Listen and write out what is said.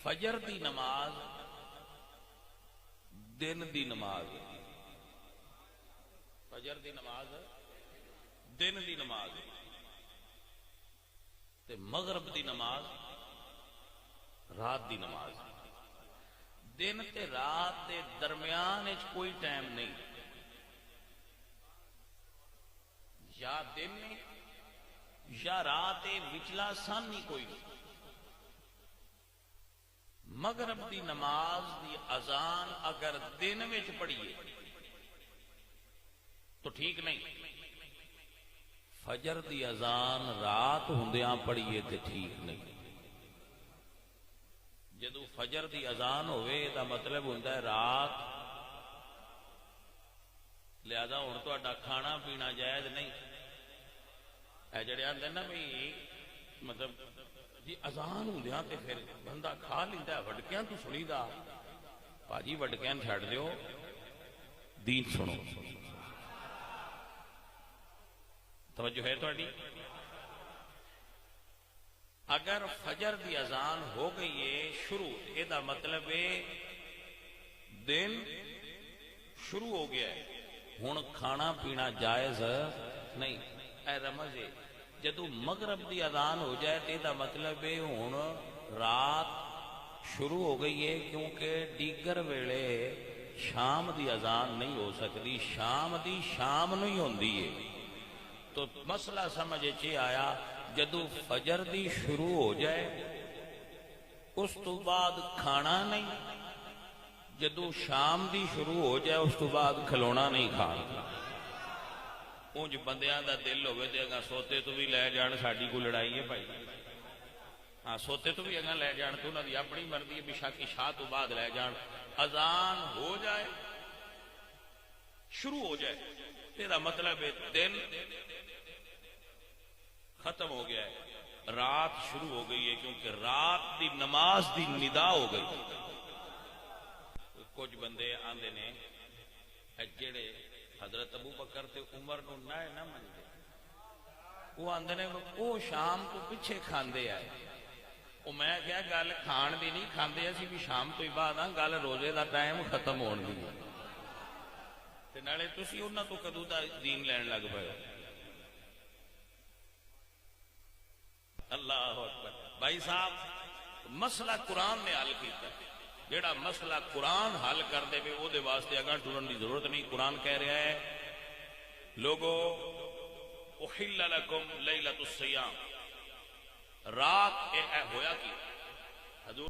فجر دی نماز دن دی نماز، فجر دی نماز دن دی نماز تے مغرب دی نماز رات دی نماز۔ دن تے رات دے درمیان وچ کوئی ٹائم نہیں، یا دن یا رات وچلا سن ہی کوئی نہیں۔ مغرب دی نماز دی اذان اگر دن وچ پڑھیے تو ٹھیک نہیں، فجر دی اذان رات ہوندیاں پڑھیے تے ٹھیک نہیں۔ جدو فجر دی اذان ہوئے دا مطلب ہوندا ہے رات، لہذا ہن تہاڈا کھانا پینا جائز نہیں۔ اے جڑے آندے نا بھئی مطلب جی اذان ہوندیاں تے پھر بندہ کھا لیندا ہے، وڈکیاں تو سنی دا، باجی وڈکیاں چھڈ دیو، دین سنو۔ توجہ ہے تہاڈی؟ اگر فجر دی اذان ہو گئی ہے شروع، اے دا مطلب ہے دن شروع ہو گیا ہے، ہن کھانا پینا جائز نہیں۔ اے رمز ہے جدو مغرب دی اذان ہو جائے تے دا مطلب ہے ہن رات شروع ہو گئی ہے، کیونکہ دیگر ویلے شام دی اذان نہیں ہو سکتی، شام دی شام نو ہی ہوندی ہے۔ تو مسئلہ سمجھ چ آیا، جدو فجر دی شروع ہو جائے اس تو بعد کھانا نہیں، جدو شام دی شروع ہو جائے اس تو بعد کھلونا نہیں کھانا۔ اونج بندیاں دا دل ہوئے تے اگاں سوتے تو بھی لے جان، ساڈی کوئی لڑائی ہے بھائی، ہاں سوتے تو بھی اگاں لے جان، تو انہاں دی اپنی مرضی ہے، بشا کی شاہ تو بعد لے جان۔ اذان ہو جائے شروع ہو جائے تیرا مطلب ہے دن ختم ہو گیا ہے، رات شروع ہو گئی ہے، کیونکہ رات دی نماز دی ندا ہو گئی۔ کچھ بندے آندے نے جڑے حضرت ابو بکر تے عمر نو نہ منتے، وہ آندے نے وہ شام تو پیچھے کھاندے آئے۔ وہ میں کہا گل کھان دی نہیں، کھاندے اسی بھی شام تو ہی بعد ہاں، گل روزے دا ٹائم ختم ہون دی تے نالے تسی انہاں تو کدوں دا دین لین لگ پئے۔ اللہ اکبر۔ بھائی صاحب مسئلہ قرآن نے حل کیتا ہے، جیڑا مسئلہ قرآن حل کر دے وہ دے واسطے اگاں ٹرن دی ضرورت نہیں۔ قرآن کہہ رہا ہے لوگو احل لکم لیلۃ الصیام، رات اے ہویا کی حضور